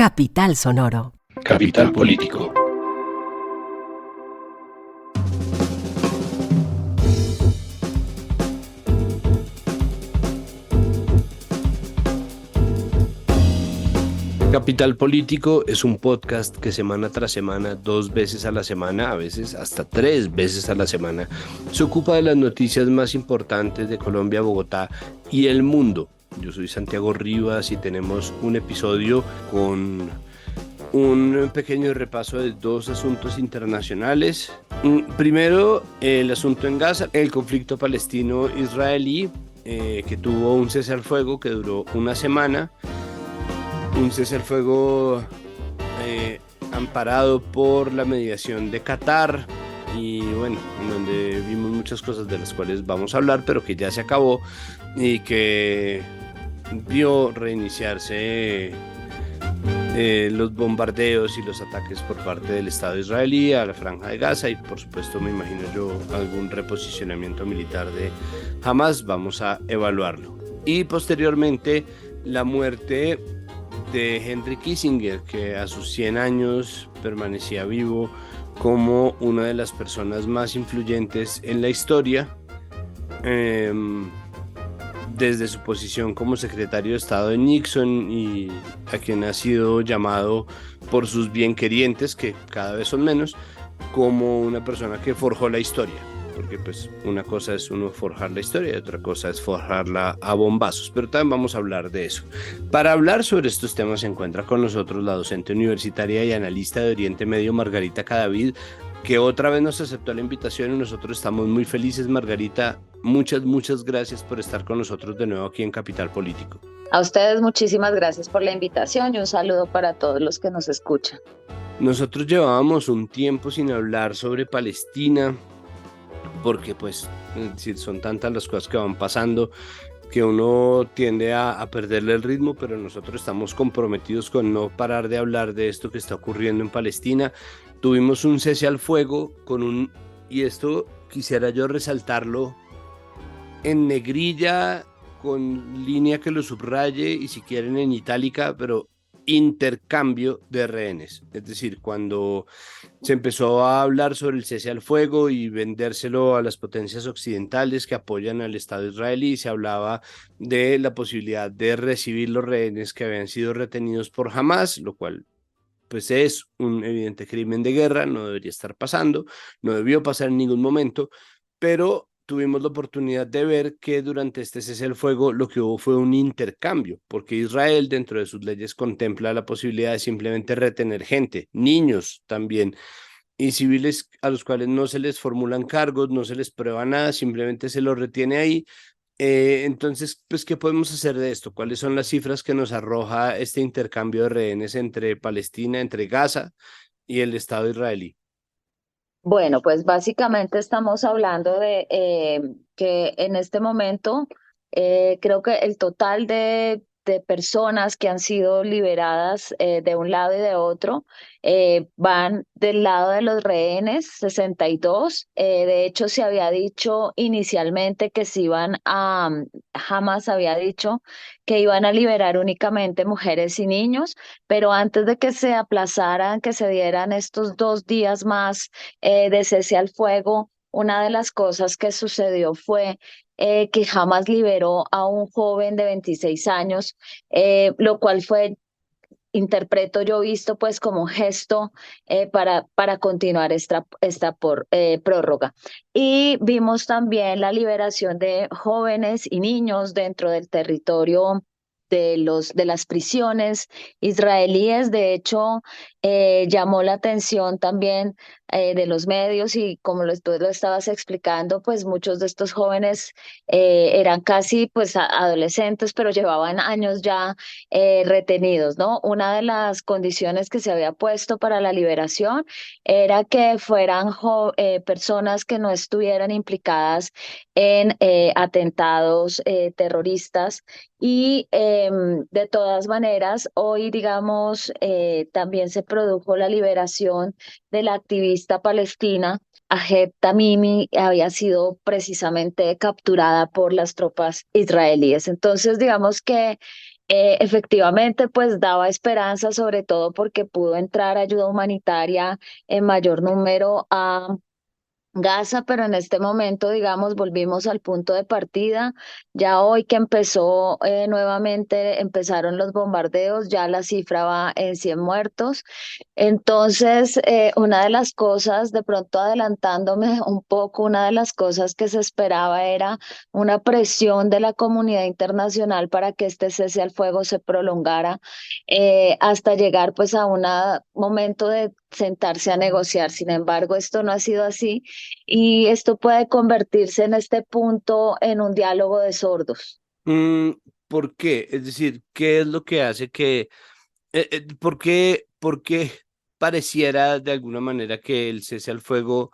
Capital Sonoro. Capital Político. Capital Político es un podcast que semana tras semana, 2 veces a la semana, a veces hasta 3 veces a la semana, se ocupa de las noticias más importantes de Colombia, Bogotá y el mundo. Yo soy Santiago Rivas y tenemos un episodio con un pequeño repaso de 2 asuntos internacionales. Primero, el asunto en Gaza, el conflicto palestino-israelí, que tuvo un cese al fuego que duró una semana. Un cese al fuego amparado por la mediación de Qatar y bueno, en donde vimos muchas cosas de las cuales vamos a hablar, pero que ya se acabó y que vio reiniciarse los bombardeos y los ataques por parte del Estado israelí a la Franja de Gaza y por supuesto me imagino yo algún reposicionamiento militar de Hamas. Vamos a evaluarlo. Y posteriormente la muerte de Henry Kissinger, que a sus 100 años permanecía vivo como una de las personas más influyentes en la historia, desde su posición como secretario de Estado de Nixon y a quien ha sido llamado por sus bienquerientes, que cada vez son menos, como una persona que forjó la historia. Porque pues una cosa es uno forjar la historia y otra cosa es forjarla a bombazos, pero también vamos a hablar de eso. Para hablar sobre estos temas se encuentra con nosotros la docente universitaria y analista de Oriente Medio, Margarita Cadavid, que otra vez nos aceptó la invitación y nosotros estamos muy felices. Margarita, muchas gracias por estar con nosotros de nuevo aquí en Capital Político. A ustedes muchísimas gracias por la invitación y un saludo para todos los que nos escuchan. Nosotros llevábamos un tiempo sin hablar sobre Palestina, porque pues son tantas las cosas que van pasando que uno tiende a perderle el ritmo, pero nosotros estamos comprometidos con no parar de hablar de esto que está ocurriendo en Palestina. Tuvimos un cese al fuego y esto quisiera yo resaltarlo en negrilla, con línea que lo subraye y si quieren en itálica, pero intercambio de rehenes. Es decir, cuando se empezó a hablar sobre el cese al fuego y vendérselo a las potencias occidentales que apoyan al Estado israelí, se hablaba de la posibilidad de recibir los rehenes que habían sido retenidos por Hamas, lo cual pues es un evidente crimen de guerra, no debería estar pasando, no debió pasar en ningún momento, pero tuvimos la oportunidad de ver que durante este cese al fuego lo que hubo fue un intercambio, porque Israel dentro de sus leyes contempla la posibilidad de simplemente retener gente, niños también, y civiles a los cuales no se les formulan cargos, no se les prueba nada, simplemente se los retiene ahí. Entonces, pues, ¿qué podemos hacer de esto? ¿Cuáles son las cifras que nos arroja este intercambio de rehenes entre Palestina, entre Gaza y el Estado israelí? Bueno, pues básicamente estamos hablando de que en este momento creo que el total de personas que han sido liberadas de un lado y de otro van del lado de los rehenes, 62. De hecho, se había dicho inicialmente que se iban Hamas había dicho que iban a liberar únicamente mujeres y niños, pero antes de que se aplazaran, que se dieran estos 2 días más de cese al fuego, una de las cosas que sucedió fue que Hamas liberó a un joven de 26 años, lo cual fue, interpreto yo visto pues como un gesto para continuar esta prórroga. Y vimos también la liberación de jóvenes y niños dentro del territorio de las prisiones israelíes. De hecho, llamó la atención también de los medios y como tú lo estabas explicando, pues muchos de estos jóvenes eran casi pues adolescentes, pero llevaban años ya retenidos, ¿no? Una de las condiciones que se había puesto para la liberación era que fueran personas que no estuvieran implicadas en atentados terroristas. Y de todas maneras, hoy, digamos, también se produjo la liberación de la activista palestina Ahed Tamimi, había sido precisamente capturada por las tropas israelíes. Entonces, digamos que Efectivamente, pues daba esperanza, sobre todo porque pudo entrar ayuda humanitaria en mayor número a Gaza, pero en este momento, digamos, volvimos al punto de partida. Ya hoy que empezó nuevamente, empezaron los bombardeos, ya la cifra va en 100 muertos. Entonces, una de las cosas, de pronto adelantándome un poco, una de las cosas que se esperaba era una presión de la comunidad internacional para que este cese al fuego se prolongara hasta llegar pues a un momento de sentarse a negociar. Sin embargo, esto no ha sido así y esto puede convertirse en este punto en un diálogo de sordos. Mm, ¿Por qué? Es decir, ¿qué es lo que hace que, por qué pareciera de alguna manera que el cese al fuego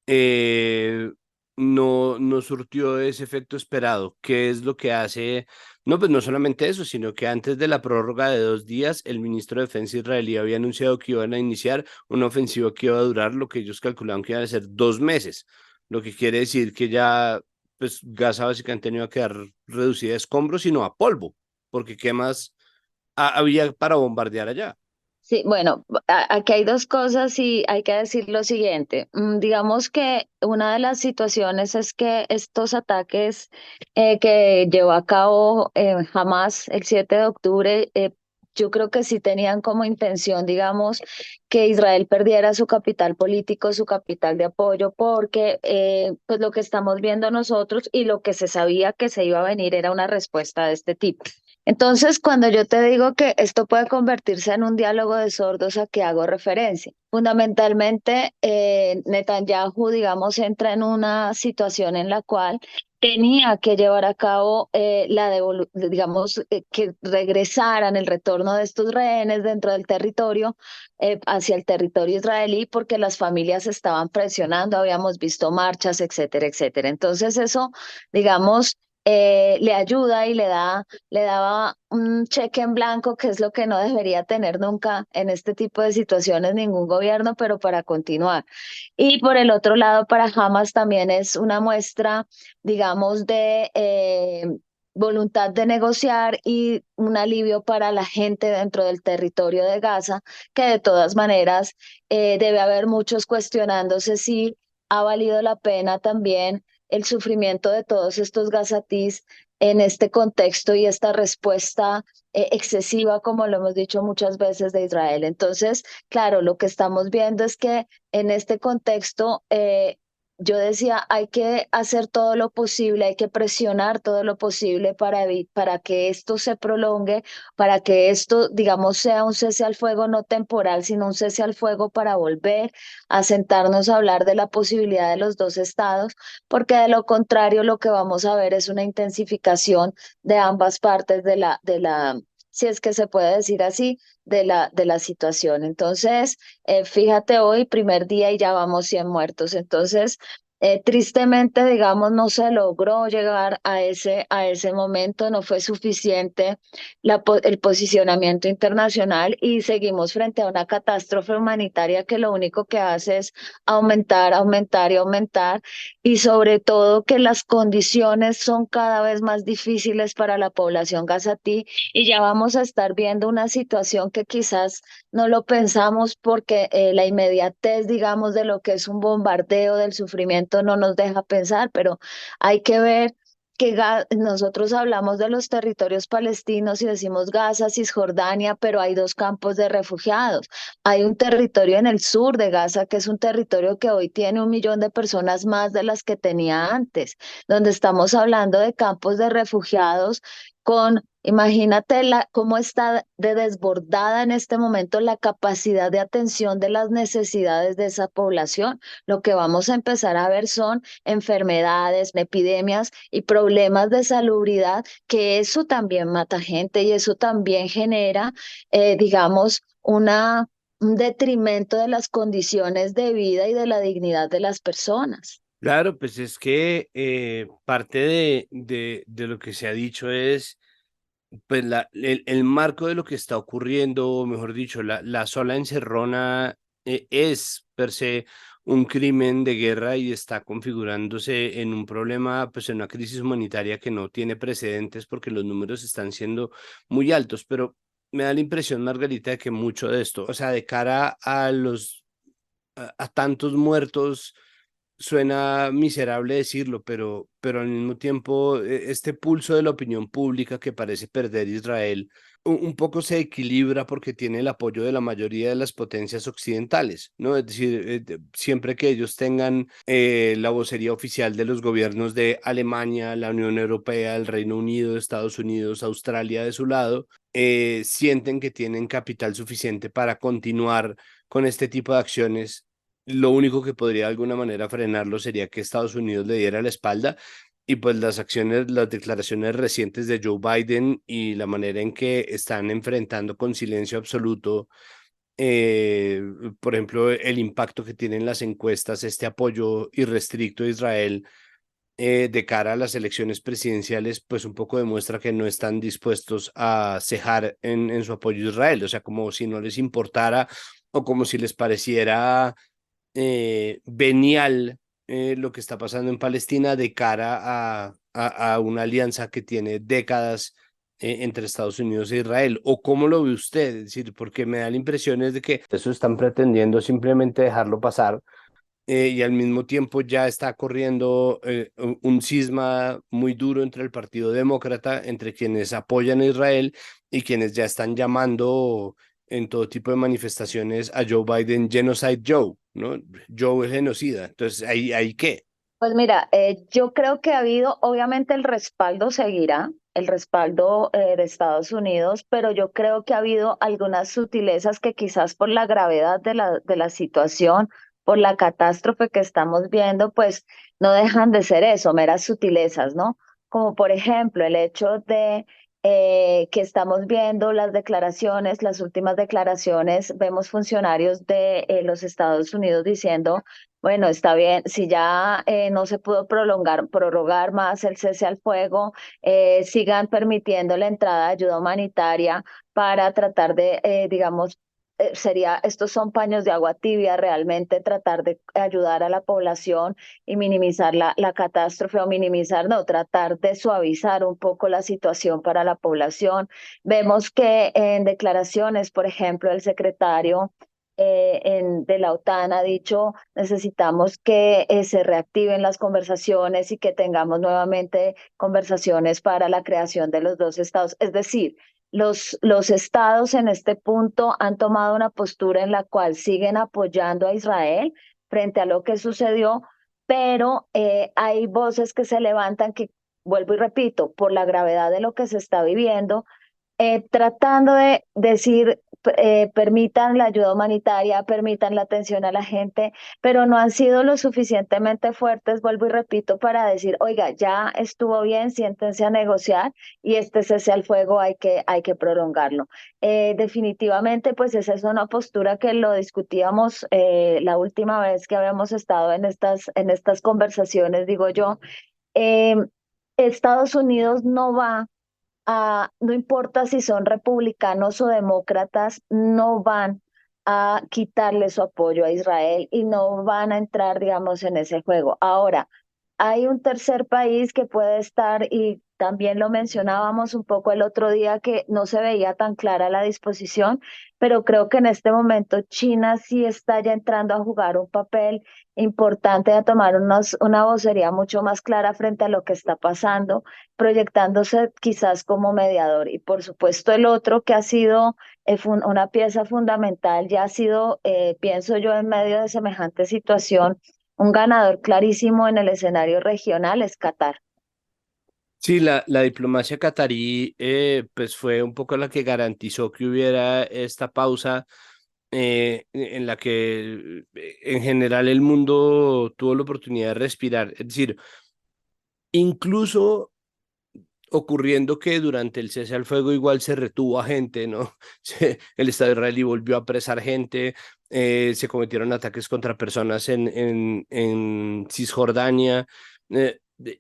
eh, no surtió ese efecto esperado? ¿Qué es lo que hace? No, pues no solamente eso, sino que antes de la prórroga de 2 días, el ministro de Defensa israelí había anunciado que iban a iniciar una ofensiva que iba a durar lo que ellos calculaban que iban a ser 2 meses, lo que quiere decir que ya, pues Gaza básicamente no iba a quedar reducida a escombros, sino a polvo, porque ¿qué más había para bombardear allá? Sí, bueno, aquí hay dos cosas y hay que decir lo siguiente. Digamos que una de las situaciones es que estos ataques que llevó a cabo Hamas el 7 de octubre, yo creo que sí tenían como intención, digamos, que Israel perdiera su capital político, su capital de apoyo, porque pues lo que estamos viendo nosotros y lo que se sabía que se iba a venir era una respuesta de este tipo. Entonces, cuando yo te digo que esto puede convertirse en un diálogo de sordos, ¿a qué hago referencia? Fundamentalmente, Netanyahu, digamos, entra en una situación en la cual tenía que llevar a cabo digamos, que regresaran el retorno de estos rehenes dentro del territorio, hacia el territorio israelí, porque las familias estaban presionando, habíamos visto marchas, etcétera, etcétera. Entonces, eso, digamos, le ayuda y le daba un cheque en blanco, que es lo que no debería tener nunca en este tipo de situaciones ningún gobierno, pero para continuar. Y por el otro lado, para Hamas también es una muestra, digamos, de voluntad de negociar y un alivio para la gente dentro del territorio de Gaza, que de todas maneras debe haber muchos cuestionándose si ha valido la pena también el sufrimiento de todos estos gazatís en este contexto y esta respuesta excesiva, como lo hemos dicho muchas veces, de Israel. Entonces, claro, lo que estamos viendo es que en este contexto, yo decía, hay que hacer todo lo posible, hay que presionar todo lo posible para que esto se prolongue, para que esto, digamos, sea un cese al fuego no temporal, sino un cese al fuego para volver a sentarnos a hablar de la posibilidad de los dos estados, porque de lo contrario lo que vamos a ver es una intensificación de ambas partes si es que se puede decir así, de la situación. Entonces, fíjate hoy, primer día y ya vamos 100 muertos. Entonces, tristemente, digamos, no se logró llegar a ese momento, no fue suficiente el posicionamiento internacional y seguimos frente a una catástrofe humanitaria que lo único que hace es aumentar, aumentar y aumentar y sobre todo que las condiciones son cada vez más difíciles para la población gazatí y ya vamos a estar viendo una situación que quizás no lo pensamos porque la inmediatez, digamos, de lo que es un bombardeo, del sufrimiento, no nos deja pensar, pero hay que ver que nosotros hablamos de los territorios palestinos y decimos Gaza, Cisjordania, pero hay dos campos de refugiados. Hay un territorio en el sur de Gaza que es un territorio que hoy tiene 1 millón de personas más de las que tenía antes, donde estamos hablando de campos de refugiados con, imagínate cómo está de desbordada en este momento la capacidad de atención de las necesidades de esa población. Lo que vamos a empezar a ver son enfermedades, epidemias y problemas de salubridad, que eso también mata gente y eso también genera, digamos, un detrimento de las condiciones de vida y de la dignidad de las personas. Claro, pues es que parte de lo que se ha dicho es, pues el marco de lo que está ocurriendo, o mejor dicho, la sola encerrona es per se un crimen de guerra y está configurándose en un problema, pues en una crisis humanitaria que no tiene precedentes porque los números están siendo muy altos, pero me da la impresión, Margarita, de que mucho de esto, o sea, de cara a a tantos muertos, suena miserable decirlo, pero al mismo tiempo este pulso de la opinión pública que parece perder Israel un poco se equilibra porque tiene el apoyo de la mayoría de las potencias occidentales, ¿no? Es decir, siempre que ellos tengan la vocería oficial de los gobiernos de Alemania, la Unión Europea, el Reino Unido, Estados Unidos, Australia de su lado, sienten que tienen capital suficiente para continuar con este tipo de acciones. Lo único que podría de alguna manera frenarlo sería que Estados Unidos le diera la espalda y pues las acciones, las declaraciones recientes de Joe Biden y la manera en que están enfrentando con silencio absoluto, eh, por ejemplo, el impacto que tienen las encuestas, este apoyo irrestricto a Israel de cara a las elecciones presidenciales, pues un poco demuestra que no están dispuestos a cejar en su apoyo a Israel, o sea, como si no les importara o como si les pareciera venial lo que está pasando en Palestina de cara a una alianza que tiene décadas entre Estados Unidos e Israel. ¿O cómo lo ve usted? Es decir, porque me da la impresión es de que eso están pretendiendo simplemente dejarlo pasar y al mismo tiempo ya está corriendo un cisma muy duro entre el Partido Demócrata, entre quienes apoyan a Israel y quienes ya están llamando en todo tipo de manifestaciones a Joe Biden Genocide Joe, ¿no? Joe es genocida. Entonces, ¿ahí qué? Pues mira, yo creo que ha habido, obviamente el respaldo seguirá, el respaldo de Estados Unidos, pero yo creo que ha habido algunas sutilezas que quizás por la gravedad de la situación, por la catástrofe que estamos viendo, pues no dejan de ser eso, meras sutilezas, ¿no? Como por ejemplo el hecho de que estamos viendo las declaraciones, las últimas declaraciones, vemos funcionarios de los Estados Unidos diciendo bueno, está bien. Si ya no se pudo prorrogar más el cese al fuego, sigan permitiendo la entrada de ayuda humanitaria para tratar de, digamos, estos son paños de agua tibia, realmente tratar de ayudar a la población y minimizar la catástrofe o minimizar, no, tratar de suavizar un poco la situación para la población. Vemos que en declaraciones, por ejemplo, el secretario de la OTAN ha dicho necesitamos que se reactiven las conversaciones y que tengamos nuevamente conversaciones para la creación de los dos estados. Es decir, los estados en este punto han tomado una postura en la cual siguen apoyando a Israel frente a lo que sucedió, pero hay voces que se levantan que, vuelvo y repito, por la gravedad de lo que se está viviendo, tratando de decir, permitan la ayuda humanitaria, permitan la atención a la gente, pero no han sido lo suficientemente fuertes, vuelvo y repito, para decir, oiga, ya estuvo bien, siéntense a negociar y este cese al fuego hay que prolongarlo. Definitivamente, pues esa es una postura que lo discutíamos la última vez que habíamos estado en estas conversaciones, digo yo. Eh, Estados Unidos no va no importa si son republicanos o demócratas, no van a quitarle su apoyo a Israel y no van a entrar, digamos, en ese juego. Ahora, hay un tercer país que puede estar, y también lo mencionábamos un poco el otro día, que no se veía tan clara la disposición, pero creo que en este momento China sí está ya entrando a jugar un papel importante, a tomar una vocería mucho más clara frente a lo que está pasando, proyectándose quizás como mediador. Y por supuesto el otro que ha sido una pieza fundamental, ya ha sido, pienso yo, en medio de semejante situación, un ganador clarísimo en el escenario regional es Qatar. Sí, la diplomacia catarí pues fue un poco la que garantizó que hubiera esta pausa en la que en general el mundo tuvo la oportunidad de respirar. Es decir, incluso ocurriendo que durante el cese al fuego igual se retuvo a gente, ¿no? El Estado israelí volvió a apresar gente, se cometieron ataques contra personas en Cisjordania,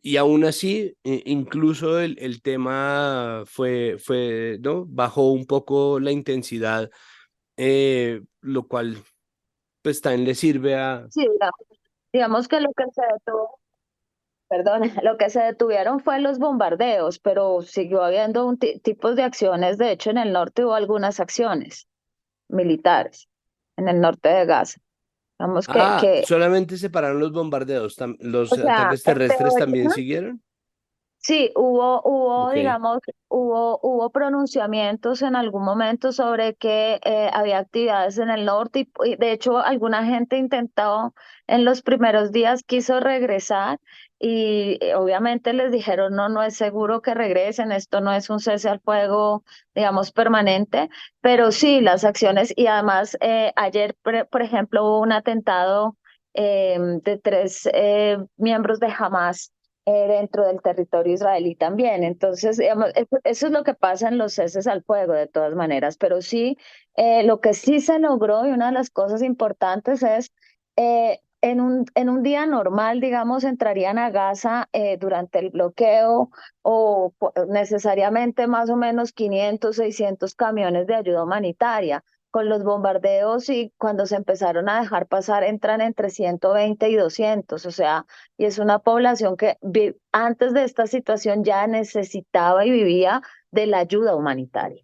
y aún así, incluso el tema ¿no? Bajó un poco la intensidad, lo cual pues también le sirve a... Sí, digamos que lo que se detuvo, perdón, lo que se detuvieron fue los bombardeos, pero siguió habiendo tipos de acciones. De hecho, en el norte hubo algunas acciones militares, en el norte de Gaza. Digamos Ah, que, solamente separaron los bombardeos, o los sea, ataques en terrestres también teoría, siguieron. sí, Ok. digamos, hubo pronunciamientos en algún momento sobre que había actividades en el norte y de hecho alguna gente intentó en los primeros días, quiso regresar y obviamente les dijeron, no, no es seguro que regresen, esto no es un cese al fuego, digamos, permanente, pero sí, las acciones y además ayer, por ejemplo, hubo un atentado de tres miembros de Hamas dentro del territorio israelí también. Entonces, digamos, eso es lo que pasa en los ceses al fuego, de todas maneras. Pero sí, lo que sí se logró y una de las cosas importantes es, en un día normal, digamos, entrarían a Gaza durante el bloqueo o necesariamente más o menos 500, 600 camiones de ayuda humanitaria. Con los bombardeos y cuando se empezaron a dejar pasar, entran entre 120 y 200, o sea, y es una población que antes de esta situación ya necesitaba y vivía de la ayuda humanitaria.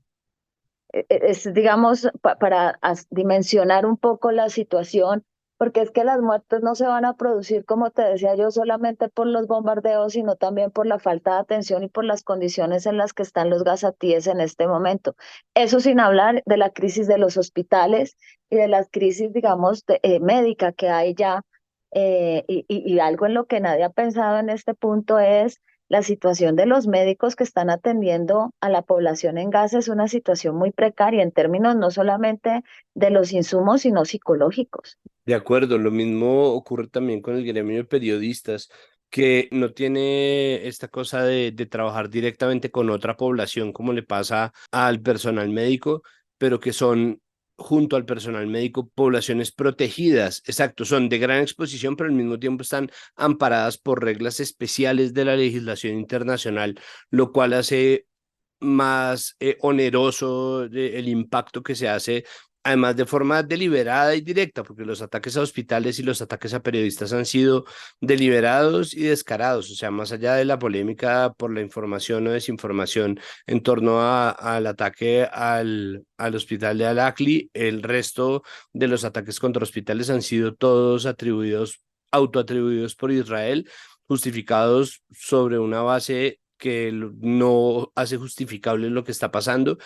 Es, digamos, para dimensionar un poco la situación, porque es que las muertes no se van a producir, como te decía yo, solamente por los bombardeos, sino también por la falta de atención y por las condiciones en las que están los gazatíes en este momento. Eso sin hablar de la crisis de los hospitales y de las crisis, digamos, médica que hay ya. Y algo en lo que nadie ha pensado en este punto es la situación de los médicos que están atendiendo a la población en Gaza. Es una situación muy precaria en términos no solamente de los insumos, sino psicológicos. De acuerdo, lo mismo ocurre también con el gremio de periodistas, que no tiene esta cosa de trabajar directamente con otra población como le pasa al personal médico, pero que son, junto al personal médico, poblaciones protegidas. Exacto, son de gran exposición, pero al mismo tiempo están amparadas por reglas especiales de la legislación internacional, lo cual hace más oneroso el impacto que se hace, además de forma deliberada y directa, porque los ataques a hospitales y los ataques a periodistas han sido deliberados y descarados, o sea, más allá de la polémica por la información o desinformación en torno al ataque al hospital de Al-Aqli, el resto de los ataques contra hospitales han sido todos atribuidos, autoatribuidos por Israel, justificados sobre una base que no hace justificable lo que está pasando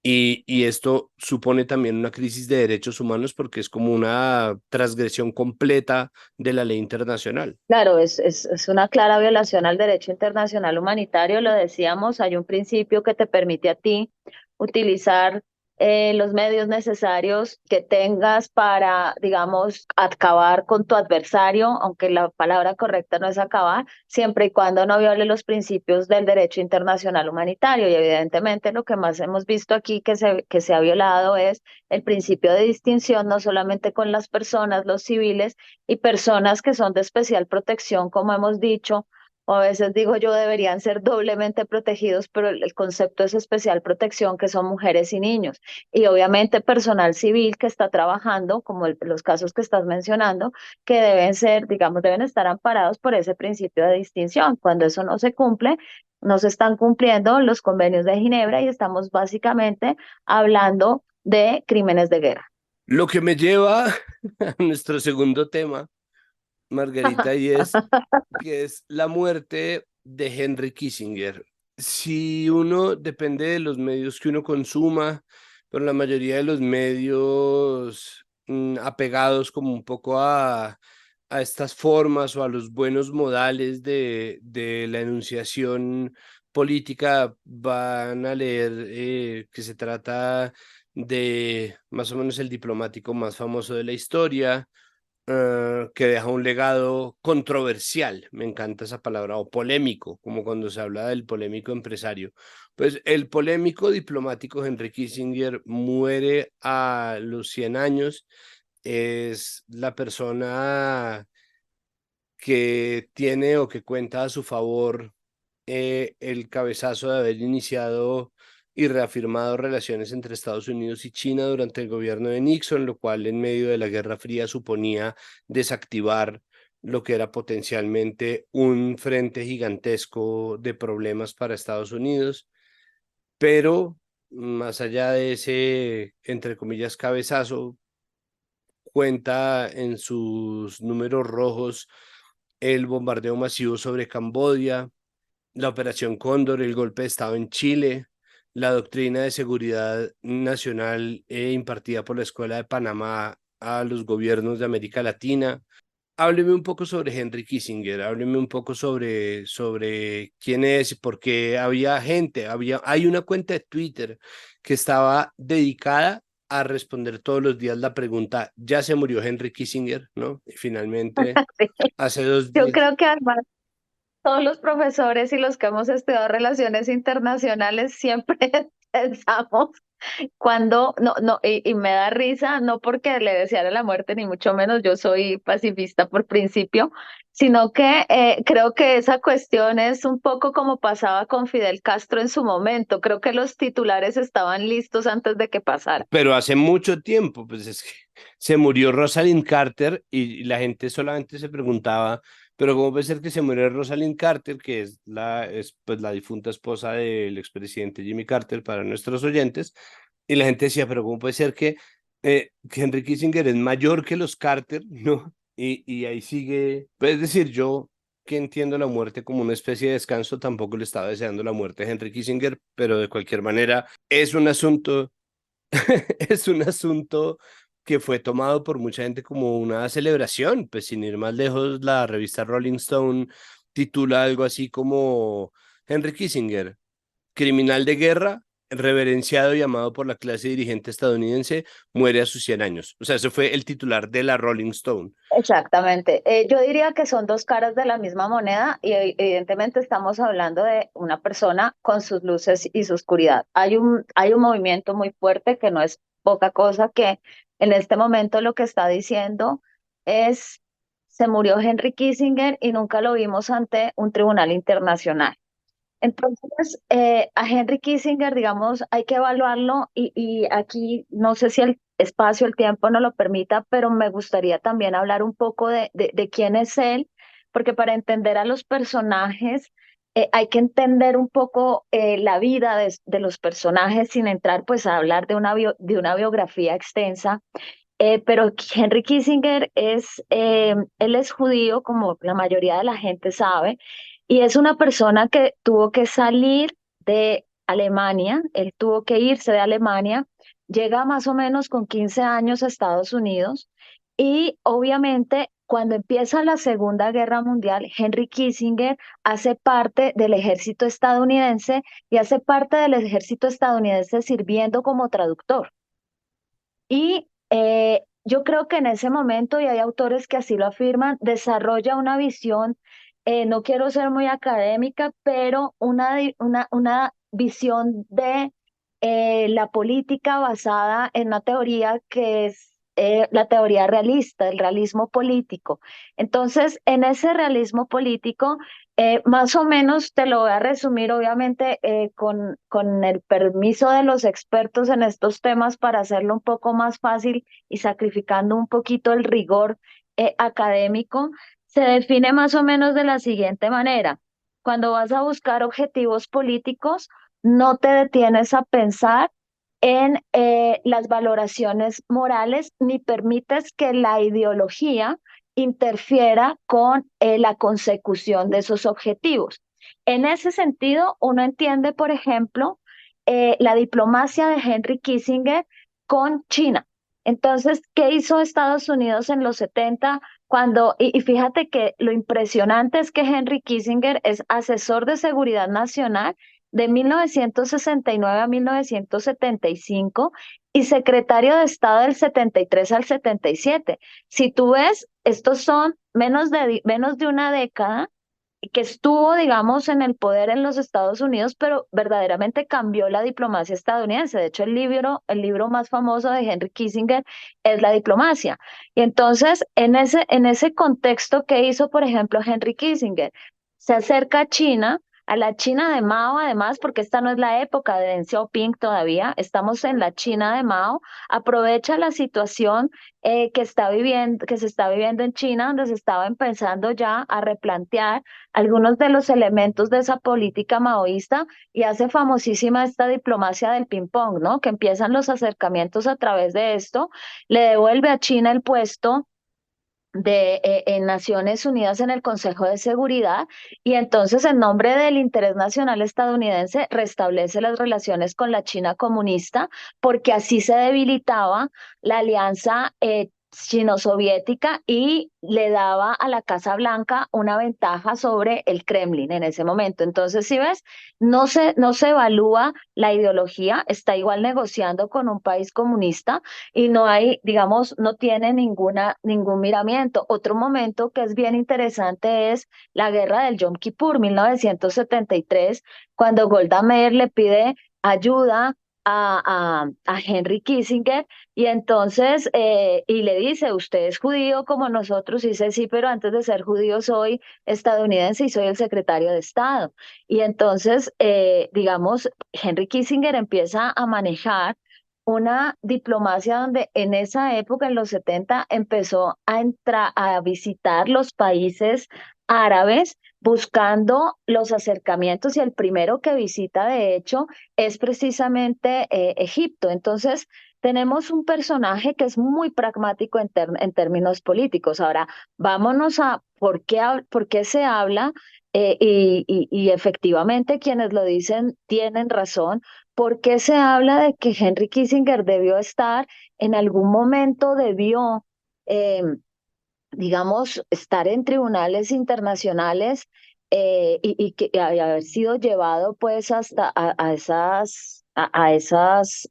y esto supone también una crisis de derechos humanos porque es como una transgresión completa de la ley internacional. Claro, es una clara violación al derecho internacional humanitario, lo decíamos, hay un principio que te permite a ti utilizar los medios necesarios que tengas para, digamos, acabar con tu adversario, aunque la palabra correcta no es acabar, siempre y cuando no viole los principios del derecho internacional humanitario. Y evidentemente lo que más hemos visto aquí que se ha violado es el principio de distinción, no solamente con las personas, los civiles, y personas que son de especial protección, como hemos dicho, o a veces digo yo deberían ser doblemente protegidos, pero el concepto es especial protección, que son mujeres y niños. Y obviamente personal civil que está trabajando, como los casos que estás mencionando, que deben ser, digamos, deben estar amparados por ese principio de distinción. Cuando eso no se cumple, no se están cumpliendo los convenios de Ginebra y estamos básicamente hablando de crímenes de guerra. Lo que me lleva a nuestro segundo tema, Margarita, y es que es la muerte de Henry Kissinger. Si uno depende de los medios que uno consuma, pero la mayoría de los medios apegados como un poco a estas formas o a los buenos modales de la enunciación política, van a leer que se trata de más o menos el diplomático más famoso de la historia, que deja un legado controversial, me encanta esa palabra, o polémico, como cuando se habla del polémico empresario. Pues el polémico diplomático Henry Kissinger muere a los 100 años, es la persona que tiene o que cuenta a su favor el cabezazo de haber iniciado y reafirmado relaciones entre Estados Unidos y China durante el gobierno de Nixon, lo cual en medio de la Guerra Fría suponía desactivar lo que era potencialmente un frente gigantesco de problemas para Estados Unidos. Pero más allá de ese, entre comillas, cabezazo, cuenta en sus números rojos el bombardeo masivo sobre Camboya, la Operación Cóndor, el golpe de Estado en Chile, la doctrina de seguridad nacional impartida por la Escuela de Panamá a los gobiernos de América Latina. Hábleme un poco sobre Henry Kissinger, hábleme un poco sobre quién es y por qué había gente, hay una cuenta de Twitter que estaba dedicada a responder todos los días la pregunta, ¿ya se murió Henry Kissinger? ¿No? Y finalmente, hace dos Yo días. creo que además todos los profesores y los que hemos estudiado relaciones internacionales siempre pensamos cuando, no, no, y me da risa, no porque le deseara la muerte, ni mucho menos, yo soy pacifista por principio, sino que creo que esa cuestión es un poco como pasaba con Fidel Castro en su momento. Creo que los titulares estaban listos antes de que pasara. Pero hace mucho tiempo, pues es que se murió Rosalind Carter y la gente solamente se preguntaba, pero ¿cómo puede ser que se murió Rosalind Carter, que es pues la difunta esposa del expresidente Jimmy Carter para nuestros oyentes? Y la gente decía, pero ¿cómo puede ser que Henry Kissinger es mayor que los Carter, ¿no? Y ahí sigue, pues es decir, yo que entiendo la muerte como una especie de descanso, tampoco le estaba deseando la muerte a Henry Kissinger, pero de cualquier manera es un asunto es un asunto que fue tomado por mucha gente como una celebración, pues sin ir más lejos, la revista Rolling Stone titula algo así como Henry Kissinger, criminal de guerra, reverenciado y amado por la clase dirigente estadounidense, muere a sus 100 años. O sea, ese fue el titular de la Rolling Stone. Exactamente. Yo diría que son dos caras de la misma moneda y evidentemente estamos hablando de una persona con sus luces y su oscuridad. Hay un movimiento muy fuerte que no es poca cosa que en este momento lo que está diciendo es se murió Henry Kissinger y nunca lo vimos ante un tribunal internacional. Entonces, a Henry Kissinger, digamos, hay que evaluarlo y aquí no sé si el espacio, el tiempo no lo permita, pero me gustaría también hablar un poco de quién es él, porque para entender a los personajes hay que entender un poco la vida de los personajes sin entrar pues a hablar de una biografía extensa. Pero Henry Kissinger él es judío, como la mayoría de la gente sabe, y es una persona que tuvo que salir de Alemania, él tuvo que irse de Alemania, llega más o menos con 15 años a Estados Unidos, y obviamente cuando empieza la Segunda Guerra Mundial, Henry Kissinger hace parte del ejército estadounidense y hace parte del ejército estadounidense sirviendo como traductor. Y yo creo que en ese momento, y hay autores que así lo afirman, desarrolla una visión, no quiero ser muy académica, pero una visión de la política basada en una teoría que es la teoría realista, el realismo político. Entonces, en ese realismo político, más o menos te lo voy a resumir, obviamente, con el permiso de los expertos en estos temas para hacerlo un poco más fácil y sacrificando un poquito el rigor académico. Se define más o menos de la siguiente manera. Cuando vas a buscar objetivos políticos, no te detienes a pensar en las valoraciones morales ni permites que la ideología interfiera con la consecución de esos objetivos. En ese sentido, uno entiende, por ejemplo, la diplomacia de Henry Kissinger con China. Entonces, ¿qué hizo Estados Unidos en los 70 cuando, y fíjate que lo impresionante es que Henry Kissinger es asesor de seguridad nacional de 1969 a 1975 y secretario de Estado del 73 al 77? Si tú ves, estos son menos de una década que estuvo, digamos, en el poder en los Estados Unidos, pero verdaderamente cambió la diplomacia estadounidense. De hecho, el libro más famoso de Henry Kissinger es La diplomacia. Y entonces, en ese contexto, ¿qué hizo, por ejemplo, Henry Kissinger? Se acerca a China, a la China de Mao, además, porque esta no es la época de Deng Xiaoping todavía, estamos en la China de Mao, aprovecha la situación que se está viviendo en China, donde se estaba empezando ya a replantear algunos de los elementos de esa política maoísta y hace famosísima esta diplomacia del ping-pong, ¿no? Que empiezan los acercamientos a través de esto, le devuelve a China el puesto en Naciones Unidas en el Consejo de Seguridad y entonces en nombre del interés nacional estadounidense restablece las relaciones con la China comunista porque así se debilitaba la alianza chino-soviética y le daba a la Casa Blanca una ventaja sobre el Kremlin en ese momento. Entonces, si ves, no se evalúa la ideología, está igual negociando con un país comunista y no hay, digamos, no tiene ningún miramiento. Otro momento que es bien interesante es la guerra del Yom Kippur, 1973, cuando Golda Meir le pide ayuda a Henry Kissinger y entonces, y le dice, usted es judío como nosotros, y dice, sí, pero antes de ser judío soy estadounidense y soy el secretario de Estado. Y entonces, digamos, Henry Kissinger empieza a manejar una diplomacia donde en esa época, en los 70 empezó a entrar a visitar los países árabes buscando los acercamientos y el primero que visita, de hecho, es precisamente Egipto. Entonces, tenemos un personaje que es muy pragmático en términos políticos. Ahora, vámonos a por qué se habla y efectivamente quienes lo dicen tienen razón. ¿Por qué se habla de que Henry Kissinger debió estar, en algún momento debió, eh, digamos, estar en tribunales internacionales y que y haber sido llevado pues hasta a esas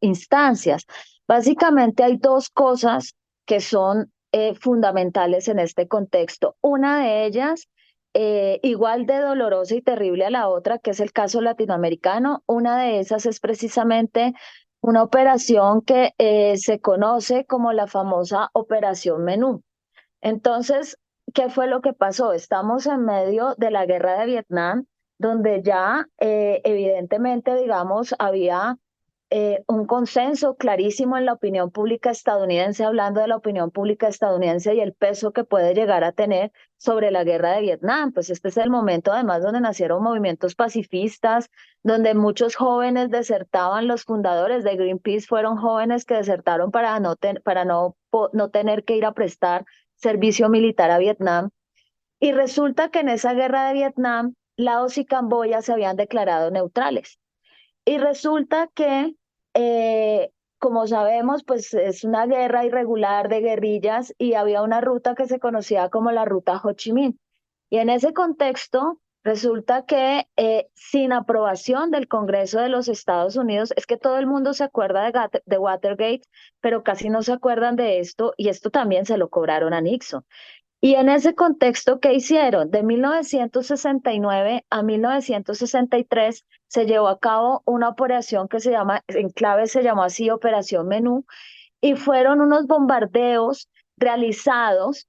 instancias? Básicamente hay dos cosas que son fundamentales en este contexto. Una de ellas, igual de dolorosa y terrible a la otra, que es el caso latinoamericano. Una de esas es precisamente una operación que se conoce como la famosa Operación Menú. Entonces, ¿qué fue lo que pasó? Estamos en medio de la guerra de Vietnam, donde ya evidentemente, digamos, había un consenso clarísimo en la opinión pública estadounidense, hablando de la opinión pública estadounidense y el peso que puede llegar a tener sobre la guerra de Vietnam. Pues este es el momento además donde nacieron movimientos pacifistas, donde muchos jóvenes desertaban, los fundadores de Greenpeace fueron jóvenes que desertaron para no tener que ir a prestar servicio militar a Vietnam. Y resulta que en esa guerra de Vietnam, Laos y Camboya se habían declarado neutrales. Y resulta que, como sabemos, pues es una guerra irregular de guerrillas y había una ruta que se conocía como la ruta Ho Chi Minh. Y en ese contexto, resulta que sin aprobación del Congreso de los Estados Unidos, es que todo el mundo se acuerda de Watergate, pero casi no se acuerdan de esto, y esto también se lo cobraron a Nixon. Y en ese contexto, ¿qué hicieron? De 1969 a 1963 se llevó a cabo una operación que se llama, en clave se llamó así Operación Menú, y fueron unos bombardeos realizados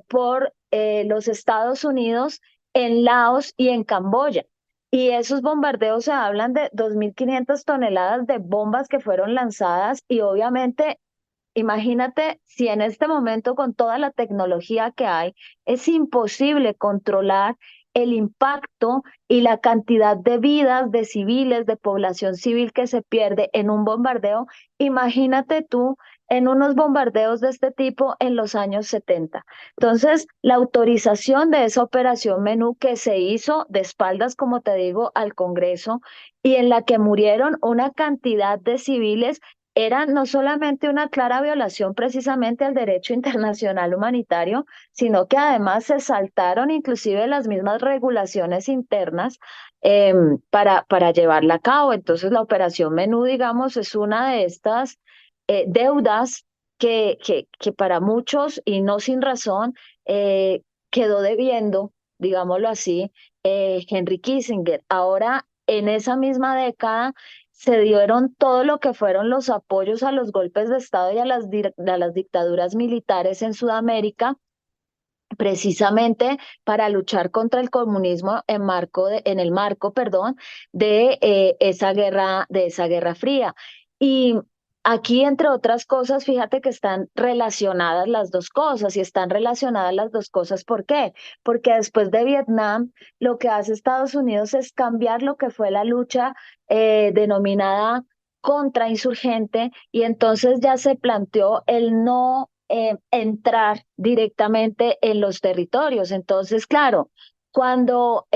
por los Estados Unidos en Laos y en Camboya. Y esos bombardeos se hablan de 2.500 toneladas de bombas que fueron lanzadas y obviamente imagínate si en este momento con toda la tecnología que hay es imposible controlar el impacto y la cantidad de vidas de civiles, de población civil que se pierde en un bombardeo. Imagínate tú en unos bombardeos de este tipo en los años 70. Entonces, la autorización de esa operación Menú que se hizo de espaldas, como te digo, al Congreso y en la que murieron una cantidad de civiles era no solamente una clara violación precisamente al derecho internacional humanitario, sino que además se saltaron inclusive las mismas regulaciones internas para llevarla a cabo. Entonces la operación Menú, digamos, es una de estas deudas que para muchos, y no sin razón, quedó debiendo, digámoslo así, Henry Kissinger. Ahora, en esa misma década, se dieron todo lo que fueron los apoyos a los golpes de Estado y a las dictaduras militares en Sudamérica precisamente para luchar contra el comunismo en el marco, perdón, de esa guerra fría. Y aquí, entre otras cosas, fíjate que están relacionadas las dos cosas, y están relacionadas las dos cosas. ¿Por qué? Porque después de Vietnam, lo que hace Estados Unidos es cambiar lo que fue la lucha denominada contrainsurgente, y entonces ya se planteó el no entrar directamente en los territorios. Entonces, claro, cuando,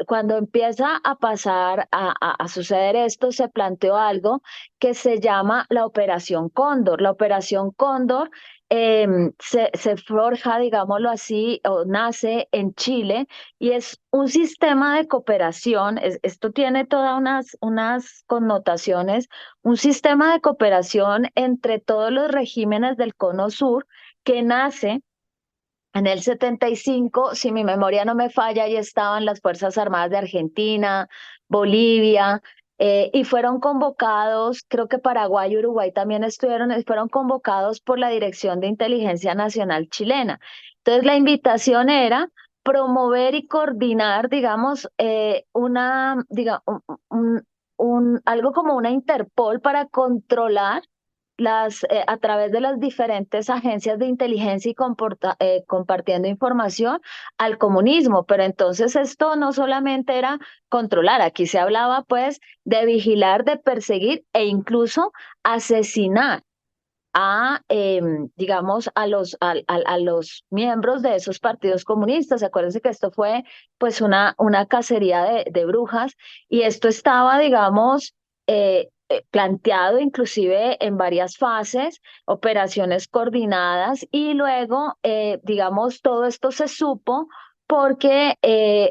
cuando empieza a pasar, a suceder esto, se planteó algo que se llama la Operación Cóndor. La Operación Cóndor se forja, digámoslo así, o nace en Chile, y es un sistema de cooperación. Esto tiene todas unas connotaciones, un sistema de cooperación entre todos los regímenes del Cono Sur que nace en el 75, si mi memoria no me falla, ahí estaban las Fuerzas Armadas de Argentina, Bolivia, y fueron convocados, creo que Paraguay y Uruguay también estuvieron, fueron convocados por la Dirección de Inteligencia Nacional chilena. Entonces, la invitación era promover y coordinar, digamos, algo como una Interpol para controlar a través de las diferentes agencias de inteligencia y compartiendo información al comunismo. Pero entonces esto no solamente era controlar, aquí se hablaba pues de vigilar, de perseguir e incluso asesinar digamos, a los miembros de esos partidos comunistas. Acuérdense que esto fue pues una cacería de brujas, y esto estaba, digamos, planteado inclusive en varias fases, operaciones coordinadas, y luego, digamos, todo esto se supo porque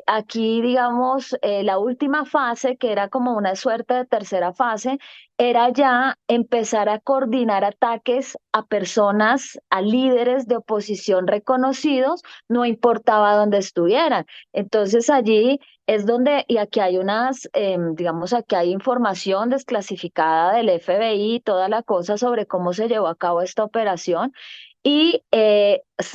aquí, digamos, la última fase, que era como una suerte de tercera fase, era ya empezar a coordinar ataques a personas, a líderes de oposición reconocidos, no importaba dónde estuvieran. Entonces allí es donde, y aquí hay digamos, aquí hay información desclasificada del FBI, toda la cosa sobre cómo se llevó a cabo esta operación. Y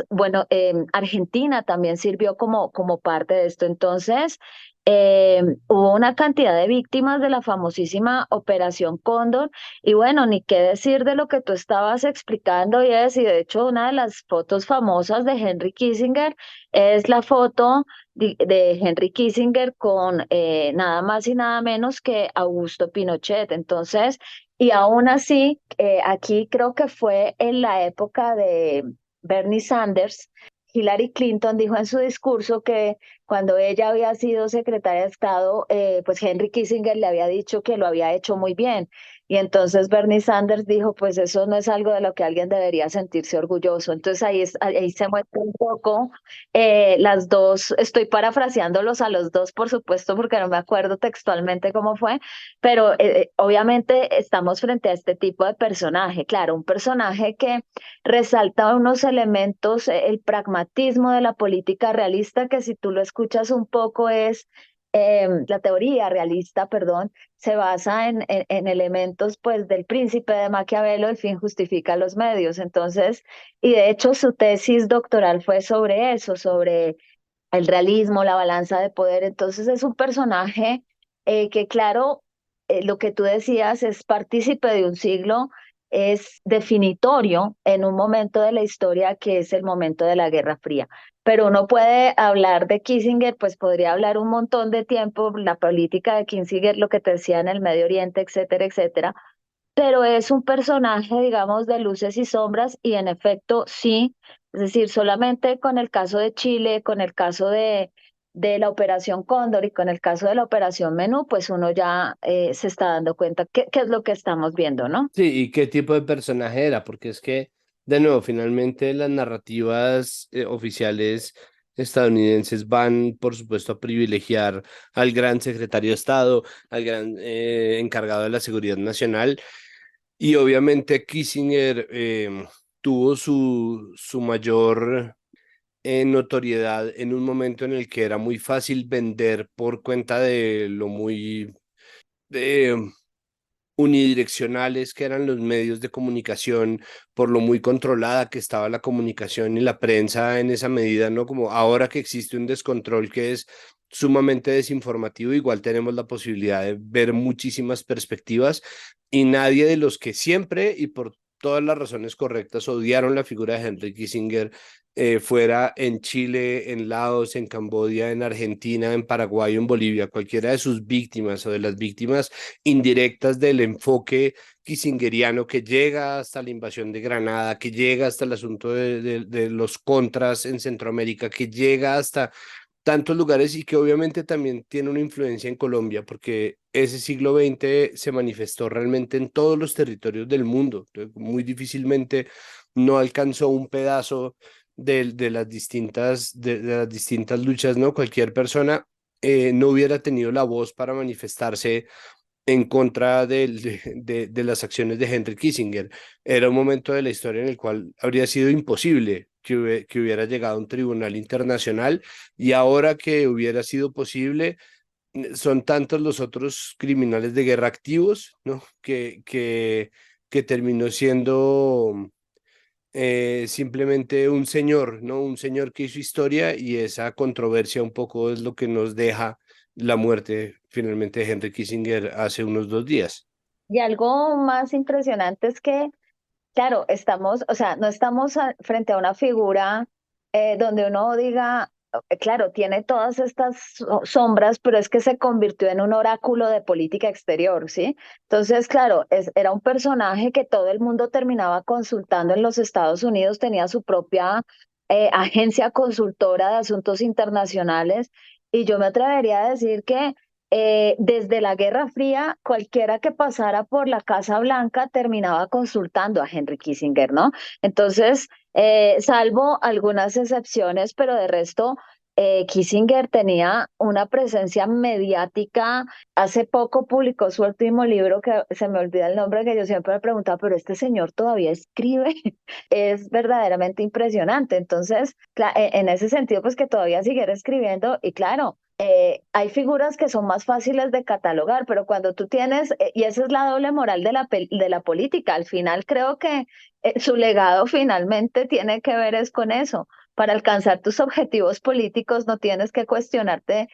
bueno, Argentina también sirvió como parte de esto. Entonces, hubo una cantidad de víctimas de la famosísima Operación Cóndor, y bueno, ni qué decir de lo que tú estabas explicando, y de hecho una de las fotos famosas de Henry Kissinger es la foto de Henry Kissinger con nada más y nada menos que Augusto Pinochet. Entonces, y aún así, aquí creo que fue en la época de Bernie Sanders. Hillary Clinton dijo en su discurso que cuando ella había sido secretaria de Estado, pues Henry Kissinger le había dicho que lo había hecho muy bien. Y entonces Bernie Sanders dijo, pues eso no es algo de lo que alguien debería sentirse orgulloso. Entonces ahí se muestra un poco las dos. Estoy parafraseándolos a los dos, por supuesto, porque no me acuerdo textualmente cómo fue, pero obviamente estamos frente a este tipo de personaje. Claro, un personaje que resalta unos elementos, el pragmatismo de la política realista, que si tú lo escuchas un poco es, la teoría realista, perdón, se basa en elementos pues del Príncipe de Maquiavelo: el fin justifica los medios. Entonces, y de hecho su tesis doctoral fue sobre eso, sobre el realismo, la balanza de poder. Entonces es un personaje que, claro, lo que tú decías, es partícipe de un siglo, es definitorio en un momento de la historia que es el momento de la Guerra Fría. Pero uno puede hablar de Kissinger, pues podría hablar un montón de tiempo, la política de Kissinger, lo que te decía en el Medio Oriente, etcétera, etcétera, pero es un personaje, digamos, de luces y sombras, y en efecto sí, es decir, solamente con el caso de Chile, con el caso de la Operación Cóndor y con el caso de la Operación Menú, pues uno ya se está dando cuenta qué es lo que estamos viendo, ¿no? Sí, ¿y qué tipo de personaje era? Porque es que, de nuevo, finalmente las narrativas oficiales estadounidenses van, por supuesto, a privilegiar al gran secretario de Estado, al gran encargado de la seguridad nacional, y obviamente Kissinger tuvo su mayor notoriedad en un momento en el que era muy fácil vender por cuenta de lo muy unidireccionales que eran los medios de comunicación, por lo muy controlada que estaba la comunicación y la prensa en esa medida, ¿no? Como ahora que existe un descontrol que es sumamente desinformativo, igual tenemos la posibilidad de ver muchísimas perspectivas y nadie de los que siempre y por todas las razones correctas odiaron la figura de Henry Kissinger, fuera en Chile, en Laos, en Camboya, en Argentina, en Paraguay, en Bolivia, cualquiera de sus víctimas o de las víctimas indirectas del enfoque kissingeriano que llega hasta la invasión de Granada, que llega hasta el asunto de los contras en Centroamérica, que llega hasta tantos lugares y que obviamente también tiene una influencia en Colombia, porque ese siglo XX se manifestó realmente en todos los territorios del mundo. Entonces, muy difícilmente no alcanzó un pedazo de las distintas luchas, ¿no? Cualquier persona no hubiera tenido la voz para manifestarse en contra de las acciones de Henry Kissinger. Era un momento de la historia en el cual habría sido imposible que hubiera llegado a un tribunal internacional y ahora que hubiera sido posible, son tantos los otros criminales de guerra activos, ¿no? Que terminó siendo simplemente un señor, ¿no? Un señor que hizo historia y esa controversia un poco es lo que nos deja la muerte finalmente de Henry Kissinger hace unos 2 días. Y algo más impresionante es que, claro, estamos, o sea, no estamos frente a una figura donde uno diga, claro, tiene todas estas sombras, pero es que se convirtió en un oráculo de política exterior, ¿sí? Entonces, claro, era un personaje que todo el mundo terminaba consultando en los Estados Unidos, tenía su propia agencia consultora de asuntos internacionales, y yo me atrevería a decir que desde la Guerra Fría, cualquiera que pasara por la Casa Blanca terminaba consultando a Henry Kissinger, ¿no? Entonces, salvo algunas excepciones, pero de resto, Kissinger tenía una presencia mediática. Hace poco publicó su último libro, que se me olvida el nombre, que yo siempre me preguntaba, pero este señor todavía escribe. Es verdaderamente impresionante. Entonces, en ese sentido, pues que todavía siguiera escribiendo y claro. Hay figuras que son más fáciles de catalogar, pero cuando tú tienes, y esa es la doble moral de la política, al final creo que su legado finalmente tiene que ver es con eso. Para alcanzar tus objetivos políticos no tienes que cuestionarte,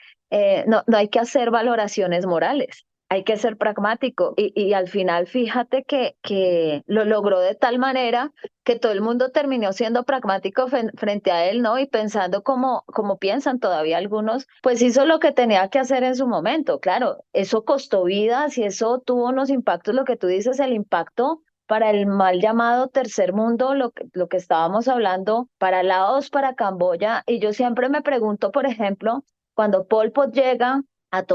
no hay que hacer valoraciones morales, hay que ser pragmático y al final fíjate que lo logró de tal manera que todo el mundo terminó siendo pragmático frente a él, ¿no? Y pensando como piensan todavía algunos, pues hizo lo que tenía que hacer en su momento. Claro, eso costó vidas y eso tuvo unos impactos, lo que tú dices, el impacto para el mal llamado tercer mundo, lo que estábamos hablando, para Laos, para Camboya. Y yo siempre me pregunto, por ejemplo, cuando Pol Pot llega a